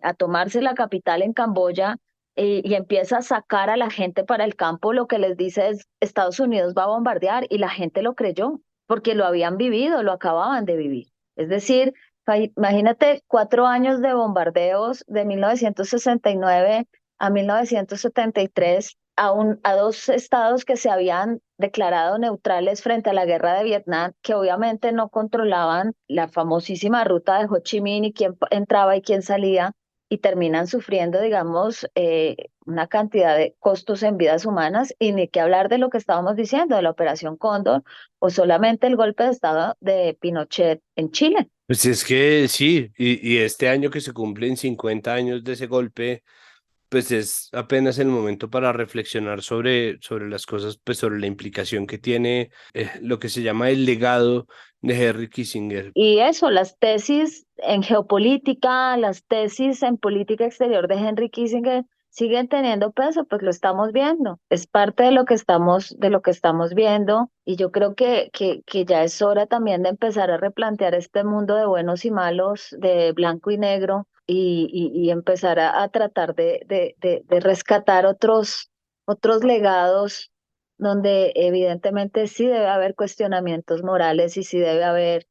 a tomarse la capital en Camboya, y empieza a sacar a la gente para el campo, lo que les dice es Estados Unidos va a bombardear y la gente lo creyó porque lo habían vivido, lo acababan de vivir. Es decir, imagínate 4 años de bombardeos de 1969 a 1973 a dos estados que se habían declarado neutrales frente a la guerra de Vietnam, que obviamente no controlaban la famosísima ruta de Ho Chi Minh y quién entraba y quién salía y terminan sufriendo, digamos, una cantidad de costos en vidas humanas y ni que hablar de lo que estábamos diciendo, de la Operación Cóndor o solamente el golpe de Estado de Pinochet en Chile. Pues es que sí, y este año que se cumplen 50 años de ese golpe, pues es apenas el momento para reflexionar sobre las cosas, pues sobre la implicación que tiene lo que se llama el legado de Henry Kissinger. Y eso, las tesis en geopolítica, las tesis en política exterior de Henry Kissinger siguen teniendo peso, pues lo estamos viendo. Es parte de lo que estamos viendo. Y yo creo que ya es hora también de empezar a replantear este mundo de buenos y malos, de blanco y negro, y empezar a tratar de rescatar otros legados donde evidentemente sí debe haber cuestionamientos morales y sí debe haber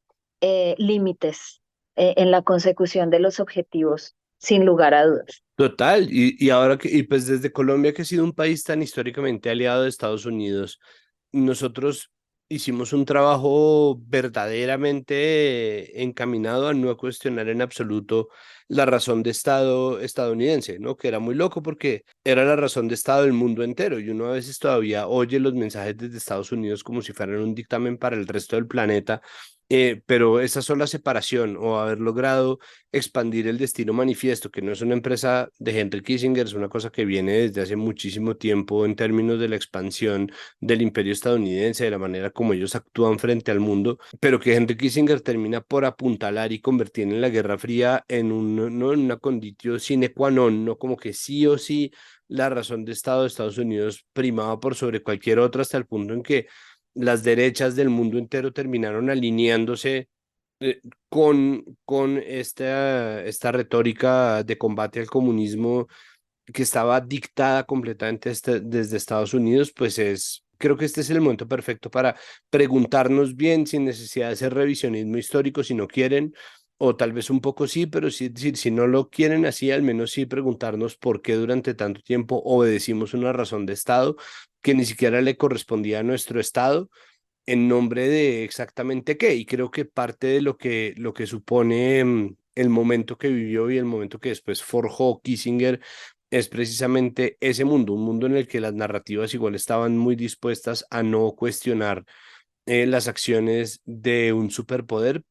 límites en la consecución de los objetivos, sin lugar a dudas. Total, y ahora y pues desde Colombia, que ha sido un país tan históricamente aliado de Estados Unidos, nosotros hicimos un trabajo verdaderamente encaminado a no cuestionar en absoluto la razón de Estado estadounidense, ¿no? Que era muy loco porque era la razón de Estado del mundo entero y uno a veces todavía oye los mensajes desde Estados Unidos como si fueran un dictamen para el resto del planeta. Pero esa sola separación o haber logrado expandir el Destino Manifiesto, que no es una empresa de Henry Kissinger, es una cosa que viene desde hace muchísimo tiempo en términos de la expansión del imperio estadounidense, de la manera como ellos actúan frente al mundo, pero que Henry Kissinger termina por apuntalar y convertir en la Guerra Fría en no en una conditio sine qua non, no como que sí o sí la razón de Estado de Estados Unidos primaba por sobre cualquier otra hasta el punto en que las derechas del mundo entero terminaron alineándose eh, con esta retórica de combate al comunismo que estaba dictada completamente desde Estados Unidos, pues creo que este es el momento perfecto para preguntarnos bien sin necesidad de hacer revisionismo histórico si no quieren, o tal vez un poco sí, pero sí, si no lo quieren así, al menos sí preguntarnos por qué durante tanto tiempo obedecimos una razón de Estado que ni siquiera le correspondía a nuestro Estado en nombre de exactamente qué. Y creo que parte de lo que supone el momento que vivió y el momento que después forjó Kissinger es precisamente ese mundo, un mundo en el que las narrativas igual estaban muy dispuestas a no cuestionar las acciones de un superpoder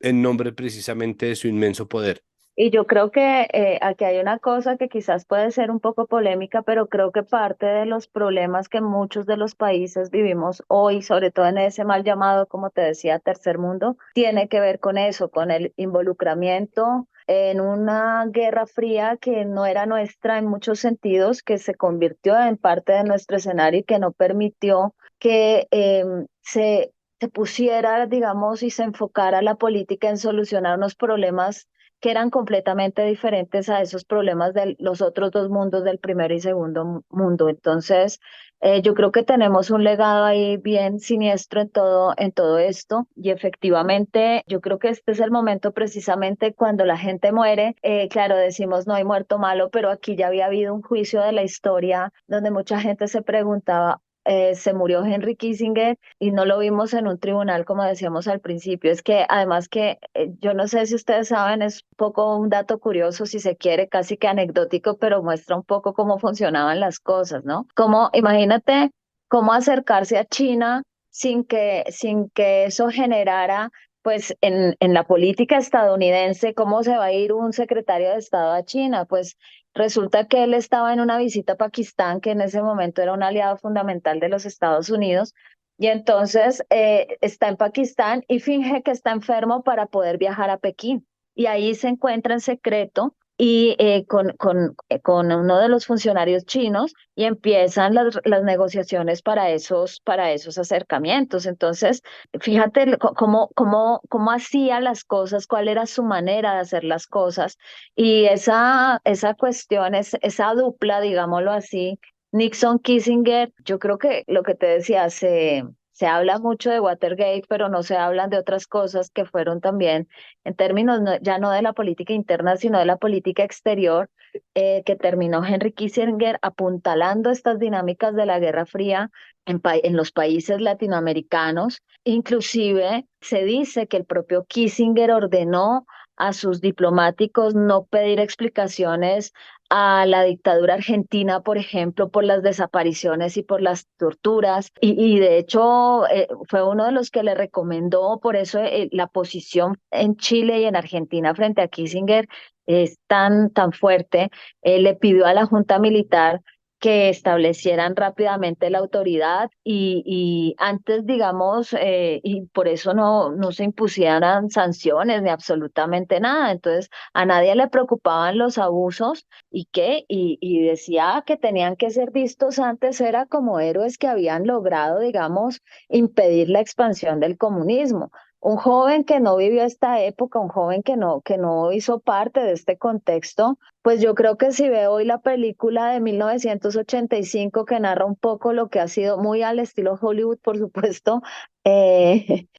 en nombre precisamente de su inmenso poder. Y yo creo que aquí hay una cosa que quizás puede ser un poco polémica, pero creo que parte de los problemas que muchos de los países vivimos hoy, sobre todo en ese mal llamado, como te decía, tercer mundo, tiene que ver con eso, con el involucramiento en una guerra fría que no era nuestra en muchos sentidos, que se convirtió en parte de nuestro escenario y que no permitió que se pusiera, digamos, y se enfocara la política en solucionar unos problemas que eran completamente diferentes a esos problemas de los otros dos mundos, del primer y segundo mundo. Entonces, yo creo que tenemos un legado ahí bien siniestro en todo esto y efectivamente yo creo que este es el momento precisamente cuando la gente muere. Claro, decimos no hay muerto malo, pero aquí ya había habido un juicio de la historia donde mucha gente se preguntaba, se murió Henry Kissinger y no lo vimos en un tribunal como decíamos al principio. Es que además que yo no sé si ustedes saben, es un poco un dato curioso, si se quiere, casi que anecdótico, pero muestra un poco cómo funcionaban las cosas, ¿no? Como, imagínate cómo acercarse a China sin que eso generara, pues en la política estadounidense, ¿cómo se va a ir un secretario de Estado a China? Pues resulta que él estaba en una visita a Pakistán, que en ese momento era un aliado fundamental de los Estados Unidos, y entonces está en Pakistán y finge que está enfermo para poder viajar a Pekín. Y ahí se encuentra en secreto y con uno de los funcionarios chinos y empiezan las negociaciones para esos acercamientos. Entonces, fíjate cómo hacía las cosas, cuál era su manera de hacer las cosas. Y esa cuestión, esa dupla, digámoslo así, Nixon-Kissinger, yo creo que lo que te decía, se habla mucho de Watergate, pero no se hablan de otras cosas que fueron también, en términos ya no de la política interna, sino de la política exterior, que terminó Henry Kissinger apuntalando estas dinámicas de la Guerra Fría en los países latinoamericanos. Inclusive se dice que el propio Kissinger ordenó a sus diplomáticos no pedir explicaciones a la dictadura argentina, por ejemplo, por las desapariciones y por las torturas. Y de hecho fue uno de los que le recomendó, por eso la posición en Chile y en Argentina frente a Kissinger es tan fuerte. Le pidió a la Junta Militar que establecieran rápidamente la autoridad y antes, digamos, y por eso no se impusieran sanciones ni absolutamente nada. Entonces, a nadie le preocupaban los abusos y decía que tenían que ser vistos antes, era como héroes que habían logrado, digamos, impedir la expansión del comunismo. Un joven que no vivió esta época, un joven que no hizo parte de este contexto, pues yo creo que si ve hoy la película de 1985 que narra un poco lo que ha sido muy al estilo Hollywood, por supuesto,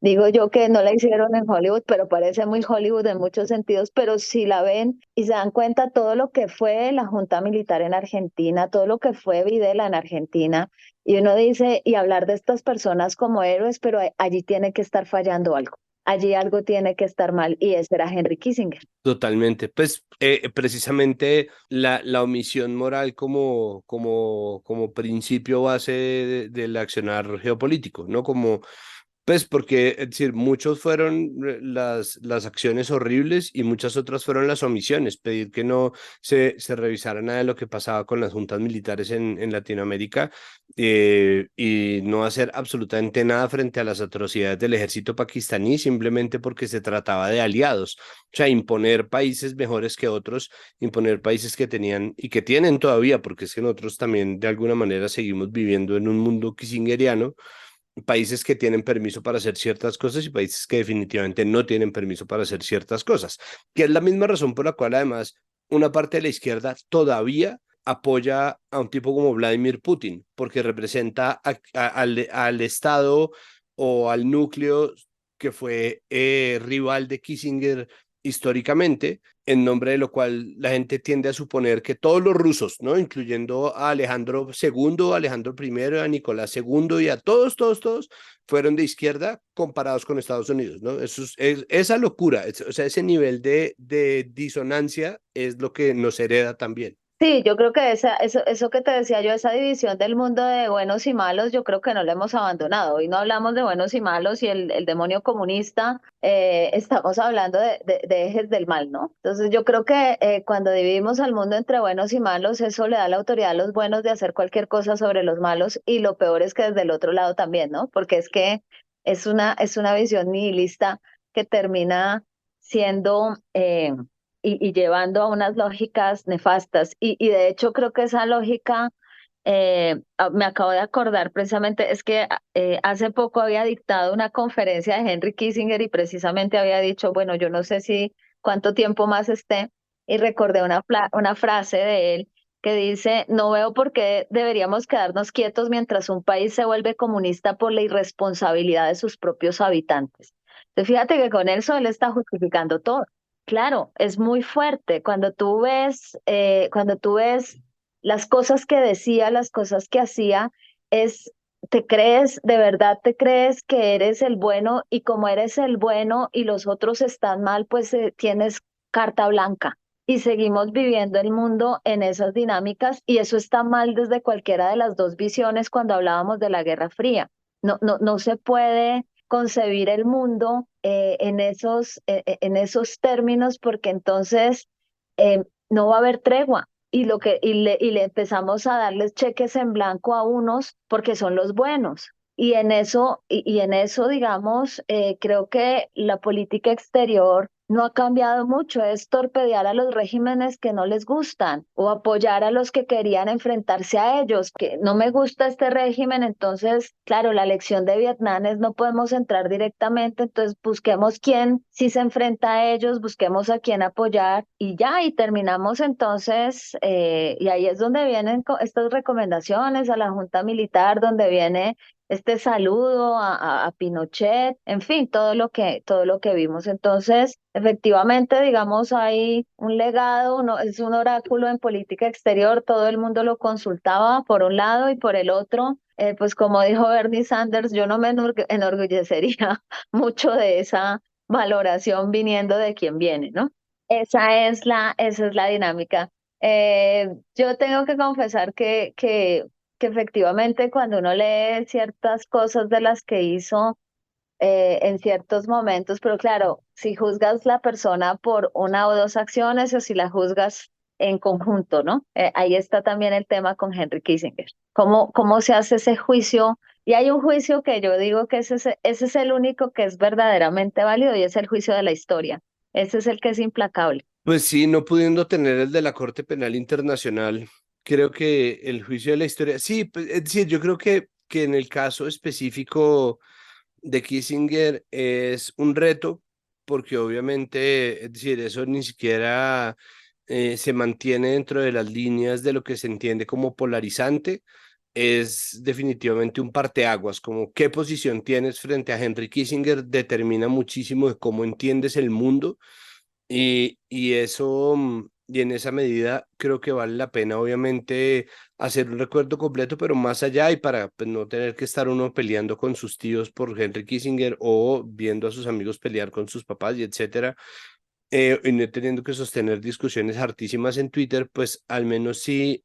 digo yo que no la hicieron en Hollywood, pero parece muy Hollywood en muchos sentidos, pero si la ven y se dan cuenta todo lo que fue la Junta Militar en Argentina, todo lo que fue Videla en Argentina, y uno dice, y hablar de estas personas como héroes, pero allí tiene que estar fallando algo. allí algo tiene que estar mal y ese era Henry Kissinger. Totalmente. Pues precisamente la omisión moral como principio base del accionar geopolítico, ¿no? Como pues porque, es decir, muchos fueron las acciones horribles y muchas otras fueron las omisiones. Pedir que no se revisara nada de lo que pasaba con las juntas militares en Latinoamérica y no hacer absolutamente nada frente a las atrocidades del ejército pakistaní simplemente porque se trataba de aliados. O sea, imponer países mejores que otros, imponer países que tenían y que tienen todavía, porque es que nosotros también de alguna manera seguimos viviendo en un mundo kissingeriano, países que tienen permiso para hacer ciertas cosas y países que definitivamente no tienen permiso para hacer ciertas cosas, que es la misma razón por la cual además una parte de la izquierda todavía apoya a un tipo como Vladimir Putin, porque representa al Estado o al núcleo que fue rival de Kissinger históricamente, en nombre de lo cual la gente tiende a suponer que todos los rusos, ¿no? Incluyendo a Alejandro II, a Alejandro I, a Nicolás II y a todos, fueron de izquierda comparados con Estados Unidos, ¿no? Esa locura, o sea, ese nivel de disonancia es lo que nos hereda también. Sí, yo creo que eso que te decía yo, esa división del mundo de buenos y malos, yo creo que no la hemos abandonado. Hoy no hablamos de buenos y malos y el demonio comunista, estamos hablando de ejes del mal, ¿no? Entonces yo creo que cuando dividimos al mundo entre buenos y malos, eso le da la autoridad a los buenos de hacer cualquier cosa sobre los malos y lo peor es que desde el otro lado también, ¿no? Porque es que es una visión nihilista que termina siendo... y llevando a unas lógicas nefastas. Y de hecho creo que esa lógica, me acabo de acordar precisamente, es que hace poco había dictado una conferencia de Henry Kissinger y precisamente había dicho, bueno, yo no sé si cuánto tiempo más esté, y recordé una frase de él que dice, no veo por qué deberíamos quedarnos quietos mientras un país se vuelve comunista por la irresponsabilidad de sus propios habitantes. Entonces fíjate que con eso él está justificando todo. Claro, es muy fuerte cuando tú ves las cosas que decía, las cosas que hacía, es, te crees, de verdad te crees que eres el bueno y como eres el bueno y los otros están mal, pues tienes carta blanca. Y seguimos viviendo el mundo en esas dinámicas y eso está mal desde cualquiera de las dos visiones cuando hablábamos de la Guerra Fría. No se puede concebir el mundo en esos términos, porque entonces no va a haber tregua. Y le empezamos a darles cheques en blanco a unos porque son los buenos. Y en eso, digamos, creo que la política exterior no ha cambiado mucho, es torpedear a los regímenes que no les gustan o apoyar a los que querían enfrentarse a ellos, que no me gusta este régimen, entonces, claro, la lección de Vietnam es no podemos entrar directamente, entonces busquemos quién si se enfrenta a ellos, busquemos a quién apoyar y ya, y terminamos entonces, y ahí es donde vienen estas recomendaciones a la Junta Militar, donde viene este saludo a Pinochet, en fin, todo lo que vimos. Entonces, efectivamente, digamos, hay un legado, es un oráculo en política exterior, todo el mundo lo consultaba por un lado y por el otro. Pues como dijo Bernie Sanders, yo no me enorgullecería mucho de esa valoración viniendo de quien viene, ¿no? Esa es la dinámica. Yo tengo que confesar que efectivamente cuando uno lee ciertas cosas de las que hizo en ciertos momentos, pero claro, si juzgas la persona por una o dos acciones o si la juzgas en conjunto, ¿no? Ahí está también el tema con Henry Kissinger. Cómo se hace ese juicio? Y hay un juicio que yo digo que ese es el único que es verdaderamente válido y es el juicio de la historia. Ese es el que es implacable. Pues sí, no pudiendo tener el de la Corte Penal Internacional, creo que el juicio de la historia, sí, pues, es decir, yo creo que en el caso específico de Kissinger es un reto, porque obviamente, es decir, eso ni siquiera se mantiene dentro de las líneas de lo que se entiende como polarizante. Es definitivamente un parteaguas, como qué posición tienes frente a Henry Kissinger determina muchísimo de cómo entiendes el mundo y eso y en esa medida creo que vale la pena obviamente hacer un recuerdo completo, pero más allá y para pues, no tener que estar uno peleando con sus tíos por Henry Kissinger o viendo a sus amigos pelear con sus papás y etcétera, y no teniendo que sostener discusiones hartísimas en Twitter, pues al menos sí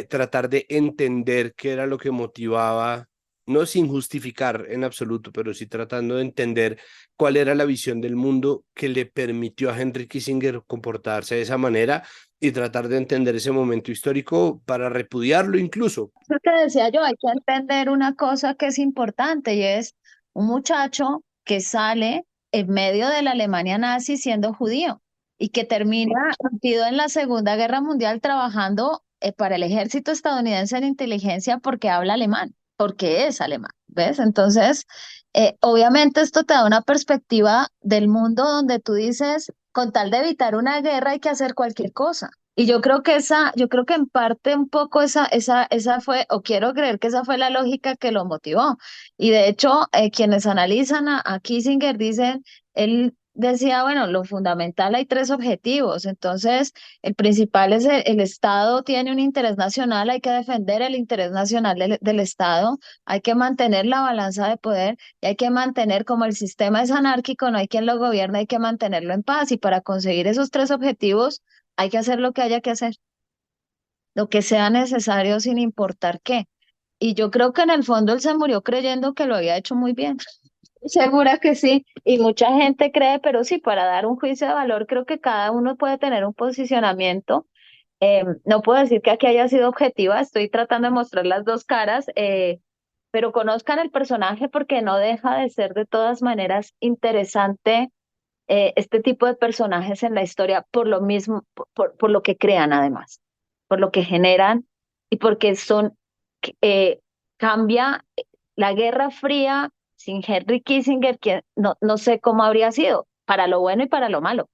tratar de entender qué era lo que motivaba, no sin justificar en absoluto, pero sí tratando de entender cuál era la visión del mundo que le permitió a Henry Kissinger comportarse de esa manera y tratar de entender ese momento histórico para repudiarlo incluso. Eso que decía yo, hay que entender una cosa que es importante y es un muchacho que sale en medio de la Alemania nazi siendo judío y que termina metido en la Segunda Guerra Mundial trabajando para el ejército estadounidense en inteligencia porque habla alemán, porque es alemán, ¿ves? Entonces, obviamente esto te da una perspectiva del mundo donde tú dices, con tal de evitar una guerra hay que hacer cualquier cosa. Y yo creo que en parte un poco esa fue, o quiero creer que esa fue la lógica que lo motivó. Y de hecho, quienes analizan a Kissinger dicen, él decía, bueno, lo fundamental hay tres objetivos. Entonces, el principal es el Estado tiene un interés nacional, hay que defender el interés nacional del Estado, hay que mantener la balanza de poder y hay que mantener, como el sistema es anárquico, no hay quien lo gobierne, hay que mantenerlo en paz. Y para conseguir esos tres objetivos, hay que hacer lo que haya que hacer, lo que sea necesario sin importar qué. Y yo creo que en el fondo él se murió creyendo que lo había hecho muy bien. Segura que sí, y mucha gente cree, pero sí, para dar un juicio de valor, creo que cada uno puede tener un posicionamiento. No puedo decir que aquí haya sido objetiva, estoy tratando de mostrar las dos caras, pero conozcan el personaje porque no deja de ser de todas maneras interesante este tipo de personajes en la historia por lo mismo, por lo que crean además, por lo que generan y porque son, eh, cambia la Guerra Fría sin Henry Kissinger, que no sé cómo habría sido, para lo bueno y para lo malo.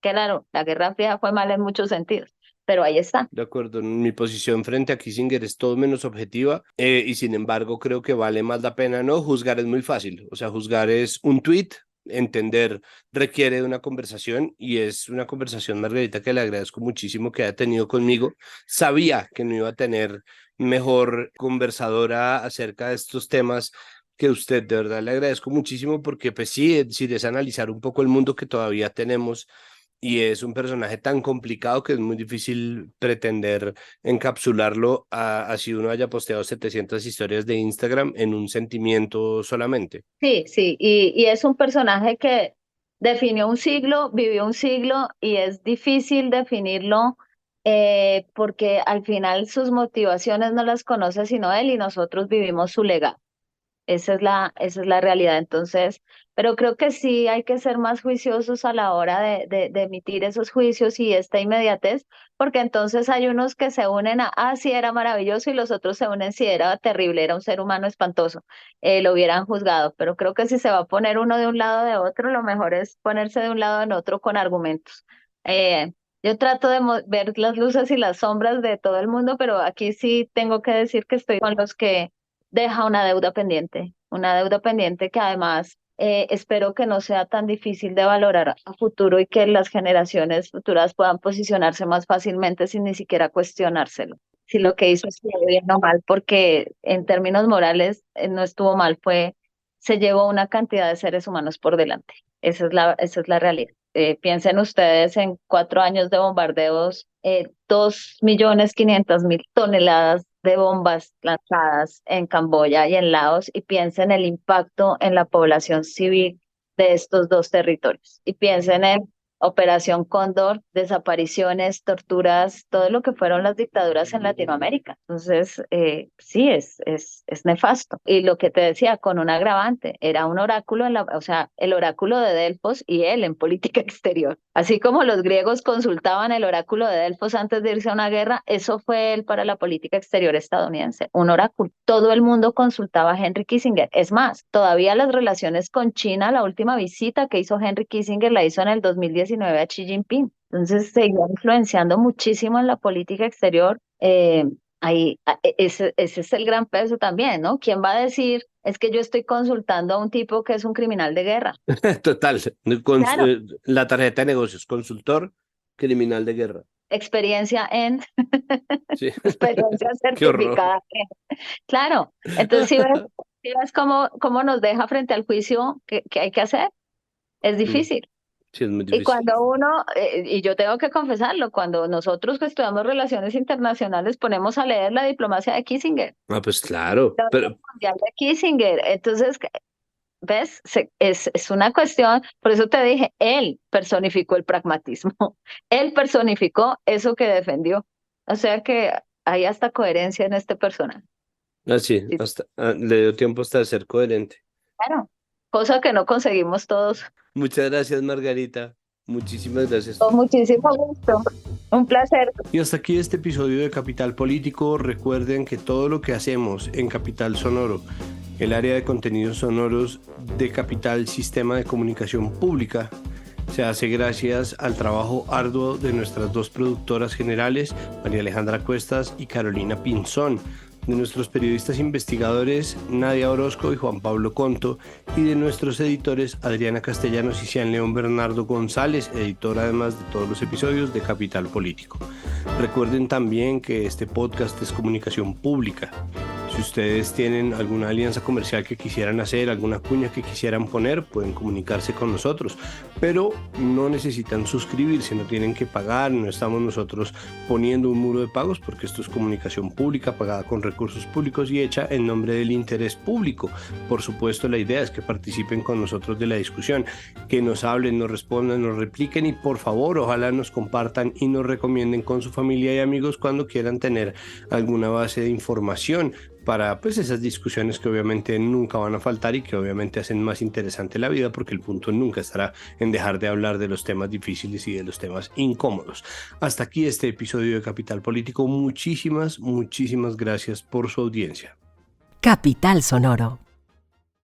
Claro, la Guerra Fría fue mala en muchos sentidos, pero ahí está. De acuerdo, mi posición frente a Kissinger es todo menos objetiva y sin embargo creo que vale más la pena, ¿no? Juzgar es muy fácil, o sea, juzgar es un tweet, entender requiere de una conversación y es una conversación, Margarita, que le agradezco muchísimo que haya tenido conmigo. Sabía que no iba a tener mejor conversadora acerca de estos temas que usted, de verdad le agradezco muchísimo porque pues sí, es decir, es analizar un poco el mundo que todavía tenemos y es un personaje tan complicado que es muy difícil pretender encapsularlo así uno haya posteado 700 historias de Instagram en un sentimiento solamente. Sí, sí, y es un personaje que definió un siglo, vivió un siglo y es difícil definirlo porque al final sus motivaciones no las conoce sino él y nosotros vivimos su legado. Esa es la realidad. Entonces, pero creo que sí hay que ser más juiciosos a la hora de emitir esos juicios y esta inmediatez, porque entonces hay unos que se unen a, ah, sí, era maravilloso, y los otros se unen, sí, era terrible, era un ser humano espantoso, lo hubieran juzgado. Pero creo que si se va a poner uno de un lado o de otro, lo mejor es ponerse de un lado en otro con argumentos. Yo trato de ver las luces y las sombras de todo el mundo, pero aquí sí tengo que decir que estoy con los que deja una deuda pendiente que además espero que no sea tan difícil de valorar a futuro y que las generaciones futuras puedan posicionarse más fácilmente sin ni siquiera cuestionárselo. Si lo que hizo estuvo bien o mal, porque en términos morales no estuvo mal, se llevó una cantidad de seres humanos por delante. Esa es la realidad. Piensen ustedes en 4 años de bombardeos, 2.500.000 toneladas de bombas lanzadas en Camboya y en Laos, y piensen el impacto en la población civil de estos dos territorios. Y piensen en Operación Cóndor, desapariciones, torturas, todo lo que fueron las dictaduras en Latinoamérica. Entonces, sí, es nefasto. Y lo que te decía, con un agravante, era un oráculo, o sea, el oráculo de Delfos y él en política exterior. Así como los griegos consultaban el oráculo de Delfos antes de irse a una guerra, eso fue él para la política exterior estadounidense, un oráculo. Todo el mundo consultaba a Henry Kissinger. Es más, todavía las relaciones con China, la última visita que hizo Henry Kissinger la hizo en el 2019 a Xi Jinping. Entonces seguía influenciando muchísimo en la política exterior. Ese es el gran peso también, ¿no? ¿Quién va a decir, es que yo estoy consultando a un tipo que es un criminal de guerra? Total, Claro, la tarjeta de negocios, consultor, Criminal de guerra. experiencia en, Sí. experiencia Qué horror. certificada. Claro, entonces si ves cómo nos deja frente al juicio que hay que hacer, es Mm, difícil. sí, es muy Y difícil. cuando uno, y yo tengo que confesarlo, cuando nosotros que estudiamos relaciones internacionales ponemos a leer la diplomacia de Kissinger, Ah, pues claro, la Orden pero Mundial de Kissinger, entonces, ¿ves? Es una cuestión, por eso te dije, él personificó el pragmatismo, él personificó eso que defendió. O sea que hay hasta coherencia en este personaje. así, Sí, hasta le dio tiempo hasta de ser coherente. claro, cosa que no conseguimos todos. Muchas gracias, Margarita. Muchísimas gracias. Con muchísimo gusto. Un placer. Y hasta aquí este episodio de Capital Político. Recuerden que todo lo que hacemos en Capital Sonoro, el área de contenidos sonoros de Capital Sistema de Comunicación Pública, se hace gracias al trabajo arduo de nuestras dos productoras generales, María Alejandra Cuestas y Carolina Pinzón, de nuestros periodistas investigadores Nadia Orozco y Juan Pablo Conto, y de nuestros editores Adriana Castellanos y Cian León Bernardo González, editor además de todos los episodios de Capital Político. Recuerden también que este podcast es comunicación pública. Si ustedes tienen alguna alianza comercial que quisieran hacer, alguna cuña que quisieran poner, pueden comunicarse con nosotros, pero no necesitan suscribirse, no tienen que pagar, no estamos nosotros poniendo un muro de pagos, porque esto es comunicación pública pagada con recursos públicos y hecha en nombre del interés público. Por supuesto, la idea es que participen con nosotros de la discusión, que nos hablen, nos respondan, nos repliquen y por favor, ojalá nos compartan y nos recomienden con su familia y amigos cuando quieran tener alguna base de información para pues esas discusiones que obviamente nunca van a faltar y que obviamente hacen más interesante la vida, porque el punto nunca estará en dejar de hablar de los temas difíciles y de los temas incómodos. Hasta aquí este episodio de Capital Político. Muchísimas gracias por su audiencia. Capital Sonoro.